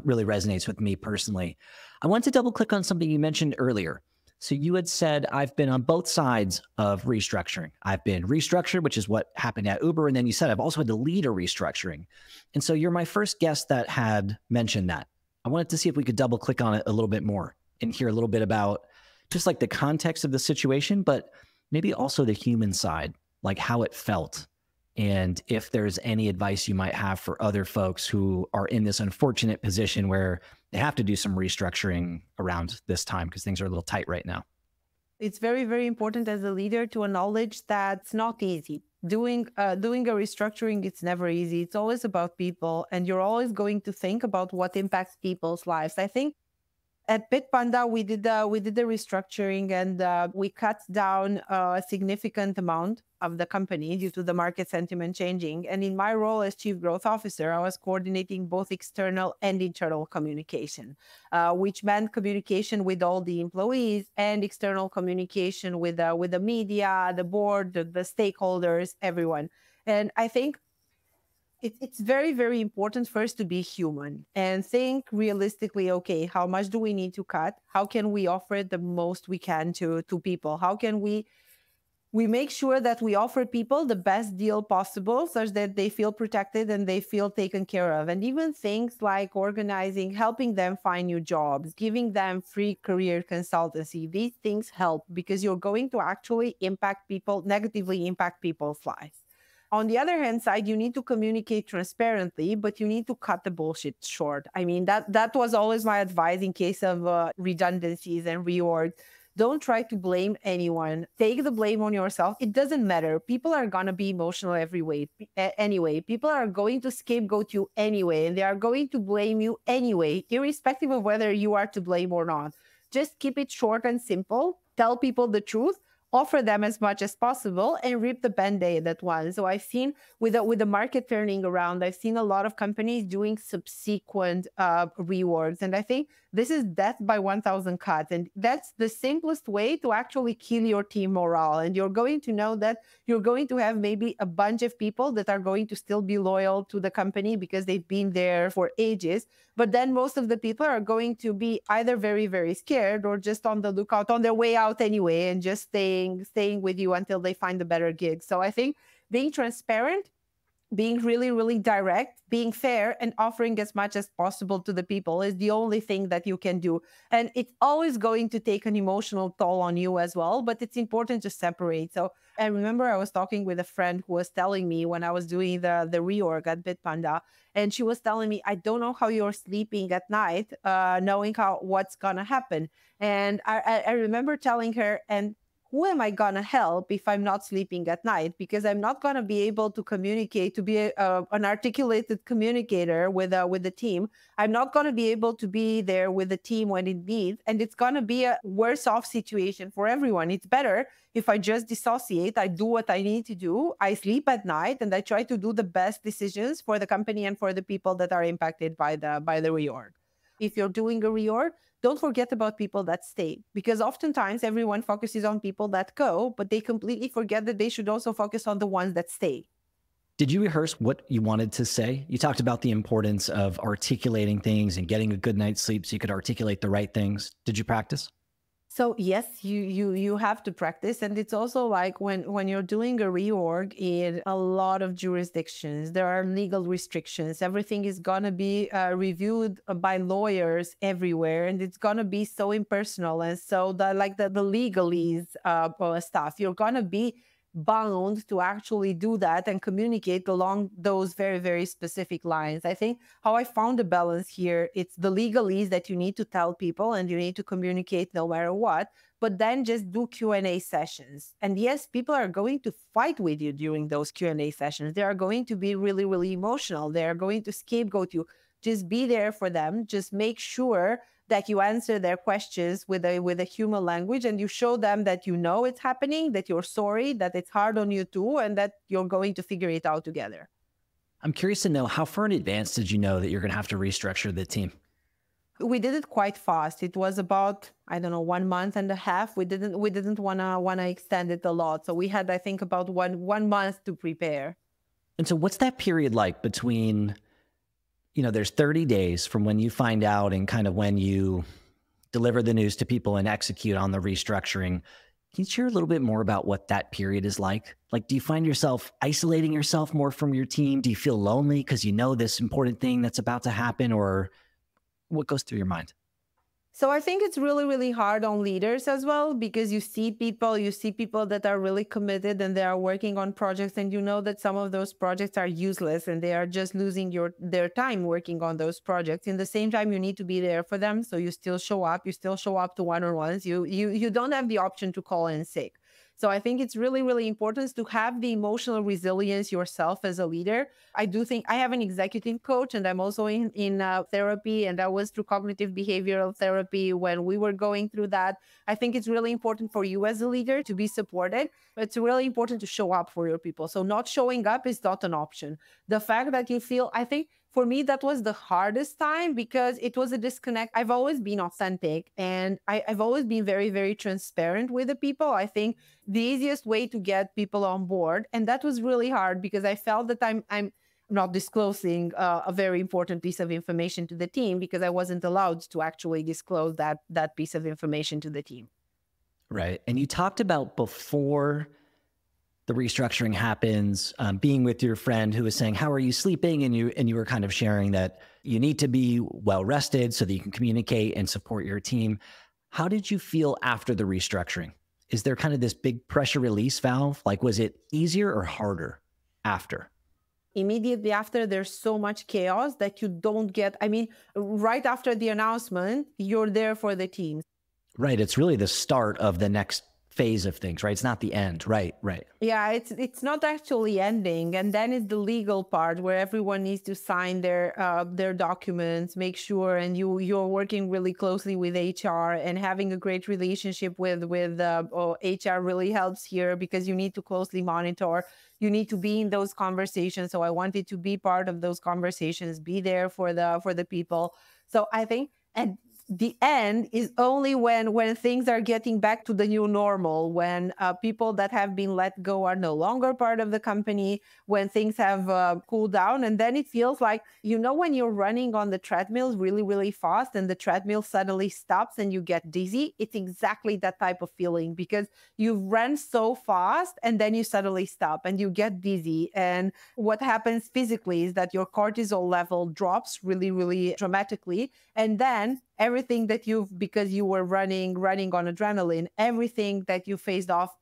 really resonates with me personally. I want to double click on something you mentioned earlier. So you had said, I've been on both sides of restructuring. I've been restructured, which is what happened at Uber. And then you said, I've also had to lead a restructuring. And so you're my first guest that had mentioned that. I wanted to see if we could double click on it a little bit more and hear a little bit about just like the context of the situation, but maybe also the human side, like how it felt. And if there's any advice you might have for other folks who are in this unfortunate position where they have to do some restructuring around this time because things are a little tight right now. It's very, very important as a leader to acknowledge that it's not easy. Doing a restructuring, it's never easy. It's always about people, and you're always going to think about what impacts people's lives. I think at Bitpanda, we did the restructuring, and we cut down a significant amount of the company due to the market sentiment changing. And in my role as Chief Growth Officer, I was coordinating both external and internal communication, which meant communication with all the employees and external communication with the media, the board, the stakeholders, everyone. And I think it's very, very important first to be human and think realistically, okay, how much do we need to cut? How can we offer the most we can to people? How can we make sure that we offer people the best deal possible such that they feel protected and they feel taken care of? And even things like organizing, helping them find new jobs, giving them free career consultancy, these things help because you're going to actually negatively impact people's lives. On the other hand side, you need to communicate transparently, but you need to cut the bullshit short. I mean, that was always my advice in case of redundancies and reorg. Don't try to blame anyone. Take the blame on yourself. It doesn't matter. People are going to be emotional anyway. People are going to scapegoat you anyway, and they are going to blame you anyway, irrespective of whether you are to blame or not. Just keep it short and simple. Tell people the truth. Offer them as much as possible and rip the Band-Aid at once. So I've seen with the market turning around, I've seen a lot of companies doing subsequent rewards. And I think this is death by 1,000 cuts. And that's the simplest way to actually kill your team morale. And you're going to know that you're going to have maybe a bunch of people that are going to still be loyal to the company because they've been there for ages. But then most of the people are going to be either very, very scared or just on the lookout on their way out anyway and just staying with you until they find a better gig. So I think being transparent, being really, really direct, being fair, and offering as much as possible to the people is the only thing that you can do. And it's always going to take an emotional toll on you as well, but it's important to separate. So I remember I was talking with a friend who was telling me when I was doing the reorg at Bitpanda, and she was telling me, I don't know how you're sleeping at night, knowing what's going to happen. And I remember telling her, and who am I going to help if I'm not sleeping at night? Because I'm not going to be able to communicate, to be an articulated communicator with the team. I'm not going to be able to be there with the team when it needs. And it's going to be a worse off situation for everyone. It's better if I just dissociate, I do what I need to do, I sleep at night, and I try to do the best decisions for the company and for the people that are impacted by the reorg. If you're doing a reorg, don't forget about people that stay, because oftentimes everyone focuses on people that go, but they completely forget that they should also focus on the ones that stay. Did you rehearse what you wanted to say? You talked about the importance of articulating things and getting a good night's sleep so you could articulate the right things. Did you practice? So yes, you have to practice. And it's also like when you're doing a reorg in a lot of jurisdictions, there are legal restrictions. Everything is going to be reviewed by lawyers everywhere. And it's going to be so impersonal. And so the legalese stuff, you're going to be bound to actually do that and communicate along those very, very specific lines. I think how I found the balance here, it's the legalese that you need to tell people and you need to communicate no matter what, but then just do Q&A sessions. And yes, people are going to fight with you during those Q&A sessions. They are going to be really, really emotional. They are going to scapegoat you. Just be there for them. Just make sure that you answer their questions with a human language, and you show them that you know it's happening, that you're sorry, that it's hard on you too, and that you're going to figure it out together. I'm curious to know, how far in advance did you know that you're going to have to restructure the team? We did it quite fast. It was about, I don't know, 1.5 months. We didn't wanna extend it a lot. So we had, I think, about one month to prepare. And so what's that period like between, there's 30 days from when you find out and kind of when you deliver the news to people and execute on the restructuring. Can you share a little bit more about what that period is like? Like, do you find yourself isolating yourself more from your team? Do you feel lonely because you know this important thing that's about to happen, or what goes through your mind? So I think it's really, really hard on leaders as well, because you see people that are really committed and they are working on projects, and you know that some of those projects are useless and they are just losing their time working on those projects. In the same time, you need to be there for them. So you still show up to one-on-ones. You don't have the option to call in sick. So I think it's really, really important to have the emotional resilience yourself as a leader. I do think I have an executive coach, and I'm also in therapy, and I was through cognitive behavioral therapy when we were going through that. I think it's really important for you as a leader to be supported. It's really important to show up for your people. So not showing up is not an option. The fact that you feel, I think, for me, that was the hardest time, because it was a disconnect. I've always been authentic, and I've always been very, very transparent with the people. I think the easiest way to get people on board, and that was really hard, because I felt that I'm not disclosing a very important piece of information to the team, because I wasn't allowed to actually disclose that piece of information to the team. Right. And you talked about before the restructuring happens, being with your friend who was saying, how are you sleeping? And you were kind of sharing that you need to be well rested so that you can communicate and support your team. How did you feel after the restructuring? Is there kind of this big pressure release valve? Like, was it easier or harder after? Immediately after, there's so much chaos that you don't get. I mean, right after the announcement, you're there for the team. Right. It's really the start of the next phase of things, right? It's not the end. Right. Yeah, it's not actually ending. And then it's the legal part where everyone needs to sign their documents, make sure, and you're working really closely with HR, and having a great relationship with HR really helps here, because you need to closely monitor. You need to be in those conversations. So I wanted to be part of those conversations, be there for the people. So I think, and the end is only when things are getting back to the new normal, when people that have been let go are no longer part of the company, when things have cooled down. And then it feels like, when you're running on the treadmill really, really fast and the treadmill suddenly stops and you get dizzy, it's exactly that type of feeling, because you've run so fast and then you suddenly stop and you get dizzy. And what happens physically is that your cortisol level drops really, really dramatically. And then everything that because you were running on adrenaline, everything that you faced off.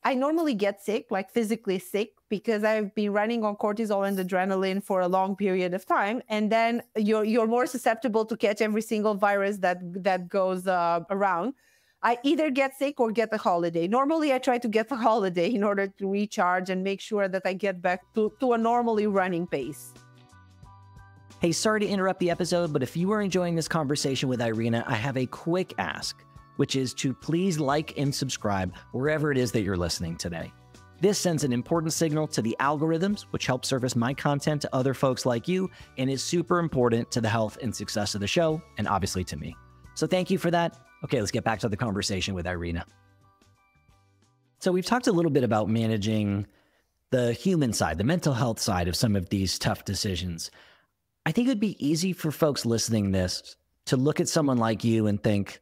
I normally get sick, like physically sick, because I've been running on cortisol and adrenaline for a long period of time. And then you're more susceptible to catch every single virus that goes around. I either get sick or get a holiday. Normally, I try to get a holiday in order to recharge and make sure that I get back to a normally running pace. Hey, sorry to interrupt the episode, but if you are enjoying this conversation with Irina, I have a quick ask, which is to please like and subscribe wherever it is that you're listening today. This sends an important signal to the algorithms, which help surface my content to other folks like you, and is super important to the health and success of the show, and obviously to me. So thank you for that. Okay, let's get back to the conversation with Irina. So we've talked a little bit about managing the human side, the mental health side of some of these tough decisions. I think it'd be easy for folks listening to this to look at someone like you and think,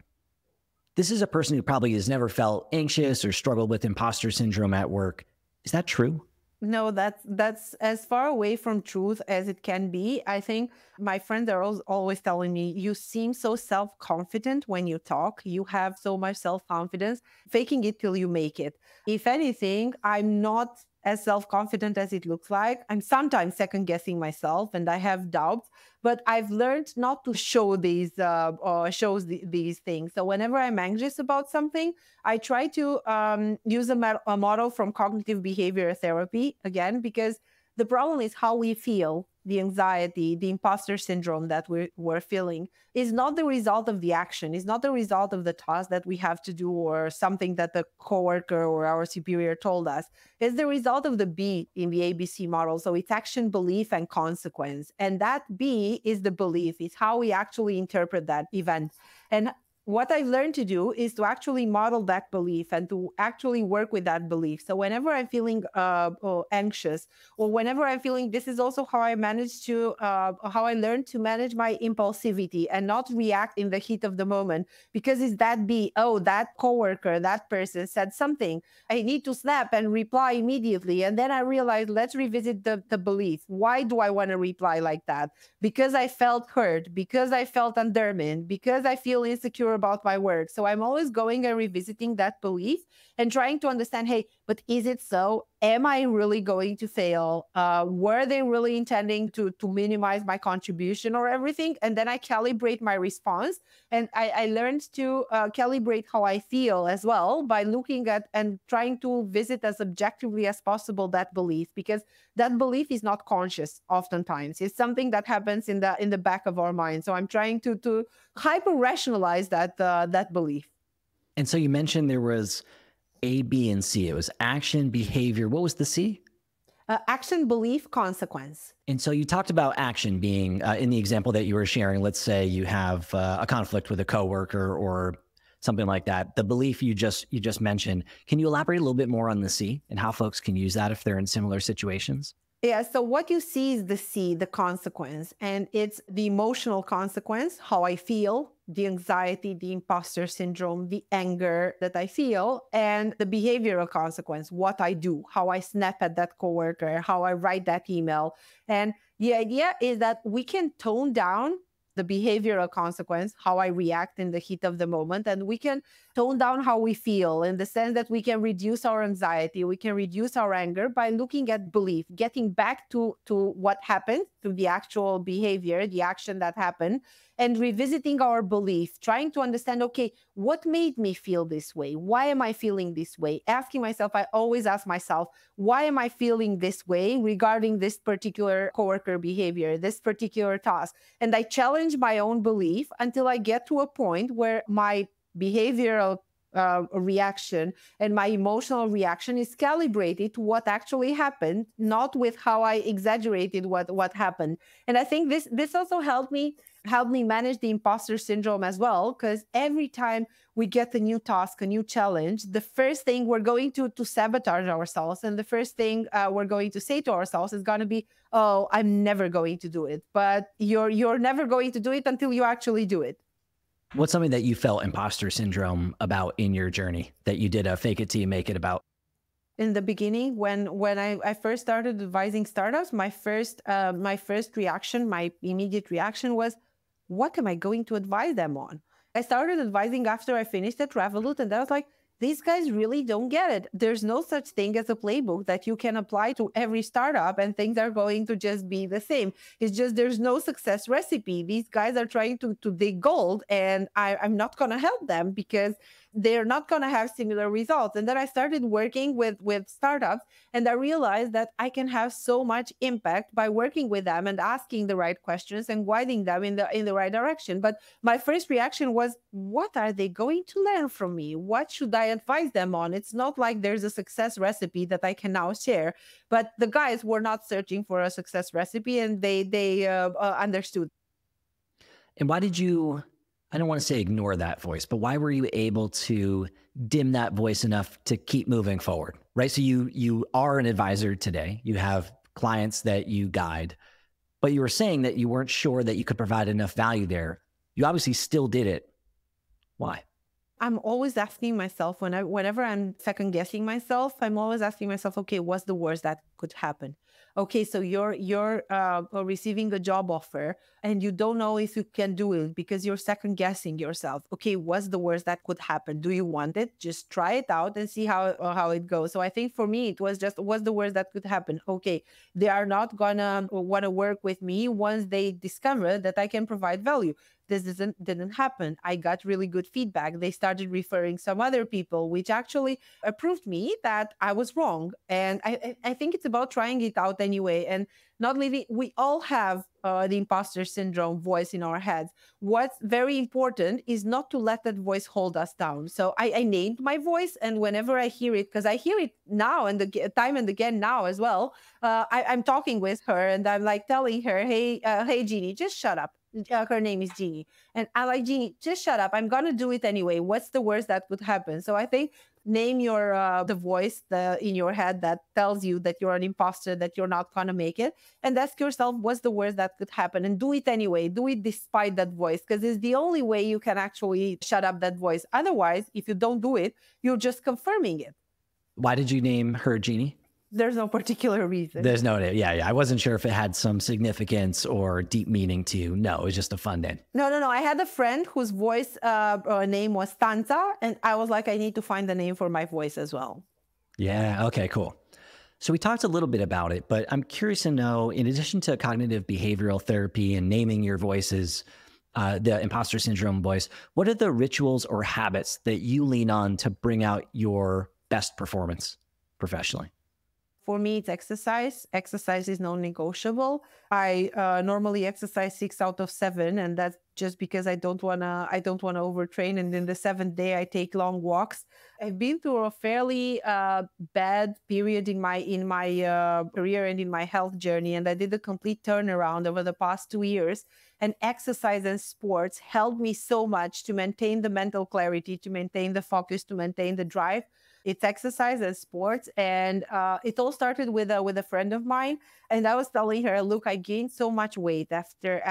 this is a person who probably has never felt anxious or struggled with imposter syndrome at work. Is that true? No, that's as far away from truth as it can be. I think my friends are always telling me, you seem so self-confident when you talk. You have so much self-confidence, faking it till you make it. If anything, I'm not as self-confident as it looks like. I'm sometimes second-guessing myself and I have doubts, but I've learned not to show these things. So whenever I'm anxious about something, I try to use a model from cognitive behavior therapy, again, because the problem is how we feel. The anxiety, the imposter syndrome that we're feeling is not the result of the action, is not the result of the task that we have to do or something that the coworker or our superior told us. It's the result of the B in the ABC model. So it's action, belief, and consequence. And that B is the belief, is how we actually interpret that event. And what I've learned to do is to actually model that belief and to actually work with that belief. So whenever I'm feeling anxious, or whenever I'm feeling, this is also how I how I learned to manage my impulsivity and not react in the heat of the moment. Because it's that that coworker, that person said something, I need to snap and reply immediately. And then I realized, let's revisit the belief. Why do I want to reply like that? Because I felt hurt, because I felt undermined, because I feel insecure about my work. So I'm always going and revisiting that belief and trying to understand, hey, but is it so? Am I really going to fail? Were they really intending to minimize my contribution or everything? And then I calibrate my response. And I learned to calibrate how I feel as well by looking at and trying to visit as objectively as possible that belief, because that belief is not conscious oftentimes. It's something that happens in the back of our mind. So I'm trying to hyper rationalize that belief. And so you mentioned there was A, B, and C. It was action, behavior. What was the C? Action, belief, consequence. And so you talked about action being, in the example that you were sharing, let's say you have a conflict with a coworker or something like that. The belief you just mentioned. Can you elaborate a little bit more on the C and how folks can use that if they're in similar situations? Yeah, so what you see is the C, the consequence, and it's the emotional consequence, how I feel, the anxiety, the imposter syndrome, the anger that I feel, and the behavioral consequence, what I do, how I snap at that coworker, how I write that email. And the idea is that we can tone down the behavioral consequence, how I react in the heat of the moment, and we can tone down how we feel in the sense that we can reduce our anxiety, we can reduce our anger by looking at belief, getting back to what happened, to the actual behavior, the action that happened, and revisiting our belief, trying to understand, okay, what made me feel this way? Why am I feeling this way? Asking myself, I always ask myself, why am I feeling this way regarding this particular coworker behavior, this particular task? And I challenge my own belief until I get to a point where my behavioral reaction and my emotional reaction is calibrated to what actually happened, not with how I exaggerated what happened. And I think this also helped me manage the imposter syndrome as well, because every time we get a new task, a new challenge, the first thing we're going to sabotage ourselves, and the first thing we're going to say to ourselves is going to be, oh, I'm never going to do it. But you're never going to do it until you actually do it. What's something that you felt imposter syndrome about in your journey that you did a fake it till you make it about? In the beginning, when I first started advising startups, my first reaction, my immediate reaction was, what am I going to advise them on? I started advising after I finished at Revolut, and I was like, these guys really don't get it. There's no such thing as a playbook that you can apply to every startup and things are going to just be the same. It's just there's no success recipe. These guys are trying to dig gold, and I'm not going to help them because they're not going to have similar results. And then I started working with startups, and I realized that I can have so much impact by working with them and asking the right questions and guiding them in the right direction. But my first reaction was, what are they going to learn from me? What should I advise them on? It's not like there's a success recipe that I can now share. But the guys were not searching for a success recipe, and they understood. And why did you, I don't want to say ignore that voice, but why were you able to dim that voice enough to keep moving forward, right? So you are an advisor today. You have clients that you guide, but you were saying that you weren't sure that you could provide enough value there. You obviously still did it. Why? I'm always asking myself, whenever I'm second guessing myself, I'm always asking myself, okay, what's the worst that could happen? Okay, so you're receiving a job offer and you don't know if you can do it because you're second guessing yourself. Okay, what's the worst that could happen? Do you want it? Just try it out and see how it goes. So I think for me, it was just, what's the worst that could happen? Okay, they are not gonna want to work with me once they discover that I can provide value. This didn't happen. I got really good feedback. They started referring some other people, which actually proved me that I was wrong. And I think it's about trying it out anyway and not leaving. We all have the imposter syndrome voice in our heads. What's very important is not to let that voice hold us down. So I named my voice, and whenever I hear it, because I hear it now and time and again now as well, I'm talking with her and I'm like telling her, hey, Jeannie, just shut up. Her name is Jeannie. And I like, Jeannie, just shut up. I'm going to do it anyway. What's the worst that could happen? So I think name your the voice in your head that tells you that you're an imposter, that you're not going to make it. And ask yourself, what's the worst that could happen? And do it anyway. Do it despite that voice, because it's the only way you can actually shut up that voice. Otherwise, if you don't do it, you're just confirming it. Why did you name her Jeannie? There's no particular reason. There's no, yeah. I wasn't sure if it had some significance or deep meaning to you. No, it was just a fun name. No. I had a friend whose voice name was Tanza, and I was like, I need to find a name for my voice as well. Yeah, okay, cool. So we talked a little bit about it, but I'm curious to know, in addition to cognitive behavioral therapy and naming your voices, the imposter syndrome voice, what are the rituals or habits that you lean on to bring out your best performance professionally? For me, it's exercise. Exercise is non-negotiable. I normally exercise 6 out of 7, and that's just because I don't wanna overtrain. And then the 7th day, I take long walks. I've been through a fairly bad period in my career and in my health journey, and I did a complete turnaround over the past 2 years. And exercise and sports helped me so much to maintain the mental clarity, to maintain the focus, to maintain the drive. It's exercise and sports. And it all started with a friend of mine. And I was telling her, look, I gained so much weight after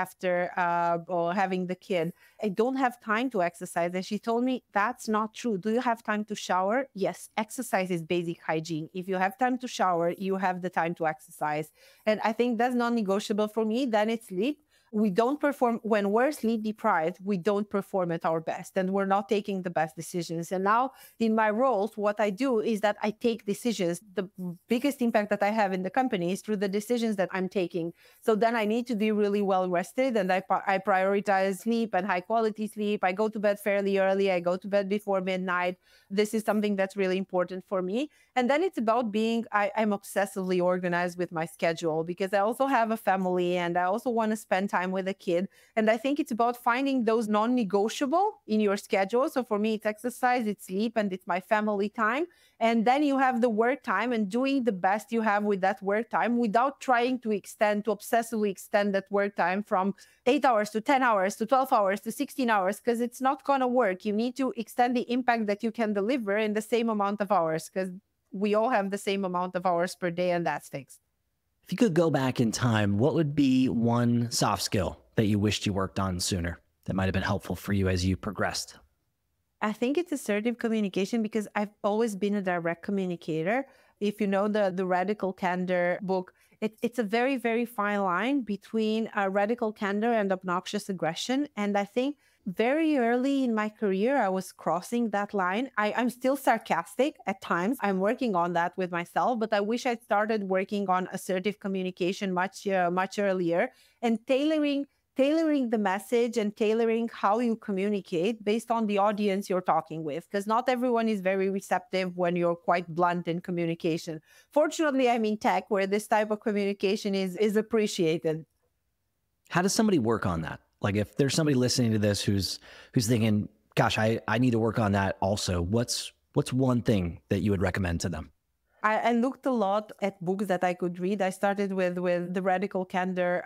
having the kid. I don't have time to exercise. And she told me, that's not true. Do you have time to shower? Yes, exercise is basic hygiene. If you have time to shower, you have the time to exercise. And I think that's non-negotiable for me. Then it's sleep. We don't perform when we're sleep deprived. We don't perform at our best, and we're not taking the best decisions. And now in my roles, what I do is that I take decisions. The biggest impact that I have in the company is through the decisions that I'm taking. So then I need to be really well rested, and I prioritize sleep and high quality sleep. I go to bed fairly early. I go to bed before midnight. This is something that's really important for me. And then it's about I'm obsessively organized with my schedule, because I also have a family and I also want to spend time with a kid. And I think it's about finding those non-negotiable in your schedule. So for me, it's exercise, it's sleep, and it's my family time. And then you have the work time, and doing the best you have with that work time without trying to obsessively extend that work time from 8 hours to 10 hours to 12 hours to 16 hours, because it's not going to work. You need to extend the impact that you can deliver in the same amount of hours, because we all have the same amount of hours per day, and that's fixed. If you could go back in time, what would be one soft skill that you wished you worked on sooner that might have been helpful for you as you progressed? I think it's assertive communication, because I've always been a direct communicator. If you know the Radical Candor book, it's a very, very fine line between radical candor and obnoxious aggression. And I think very early in my career, I was crossing that line. I'm still sarcastic at times. I'm working on that with myself, but I wish I'd started working on assertive communication much earlier, and tailoring tailoring the message and tailoring how you communicate based on the audience you're talking with, because not everyone is very receptive when you're quite blunt in communication. Fortunately, I'm in tech where this type of communication is appreciated. How does somebody work on that? Like if there's somebody listening to this who's thinking, gosh, I need to work on that also. What's one thing that you would recommend to them? I looked a lot at books that I could read. I started with The Radical Candor.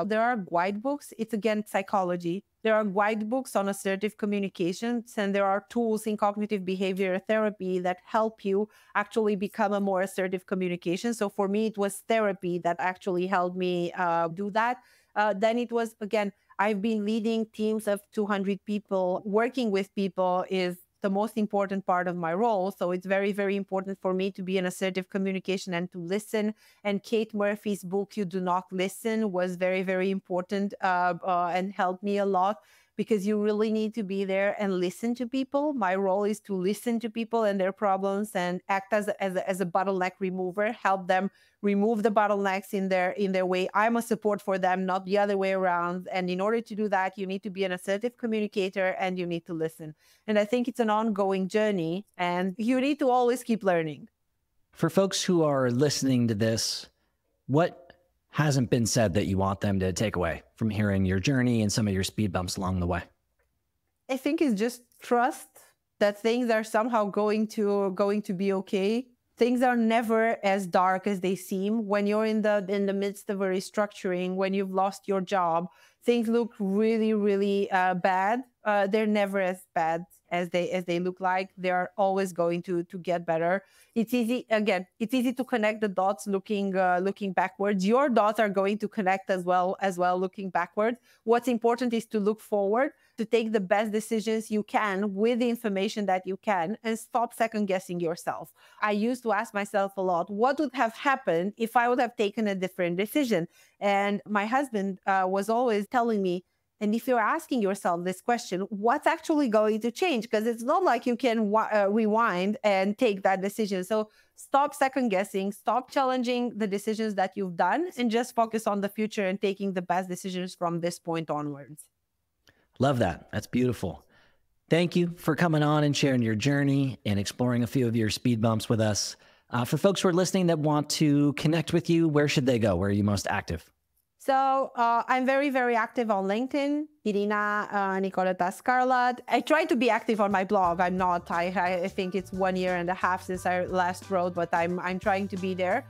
There are guidebooks. It's again psychology. There are guidebooks on assertive communications, and there are tools in cognitive behavior therapy that help you actually become a more assertive communication. So for me, it was therapy that actually helped me do that. Then it was, again, I've been leading teams of 200 people. Working with people is the most important part of my role. So it's very, very important for me to be an assertive communication and to listen. And Kate Murphy's book, You Do Not Listen, was very, very important and helped me a lot, because you really need to be there and listen to people. My role is to listen to people and their problems and act as a bottleneck remover, help them remove the bottlenecks in their way. I'm a support for them, not the other way around. And in order to do that, you need to be an assertive communicator and you need to listen. And I think it's an ongoing journey and you need to always keep learning. For folks who are listening to this, what hasn't been said that you want them to take away from hearing your journey and some of your speed bumps along the way? I think it's just trust that things are somehow going to be okay. Things are never as dark as they seem. When you're in the midst of a restructuring, when you've lost your job, things look really, really bad. They're never as bad as they look like. They are always going to get better. It's easy, again, it's easy to connect the dots looking backwards. Your dots are going to connect as well looking backwards. What's important is to look forward, to take the best decisions you can with the information that you can, and stop second guessing yourself. I used to ask myself a lot, what would have happened if I would have taken a different decision? And my husband was always telling me, and if you're asking yourself this question, what's actually going to change? Because it's not like you can rewind and take that decision. So stop second guessing, stop challenging the decisions that you've done, and just focus on the future and taking the best decisions from this point onwards. Love that. That's beautiful. Thank you for coming on and sharing your journey and exploring a few of your speed bumps with us. For folks who are listening that want to connect with you, where should they go? Where are you most active? So I'm very, very active on LinkedIn, Irina Scarlat. I try to be active on my blog. I'm not. I think it's 1.5 years since I last wrote, but I'm trying to be there.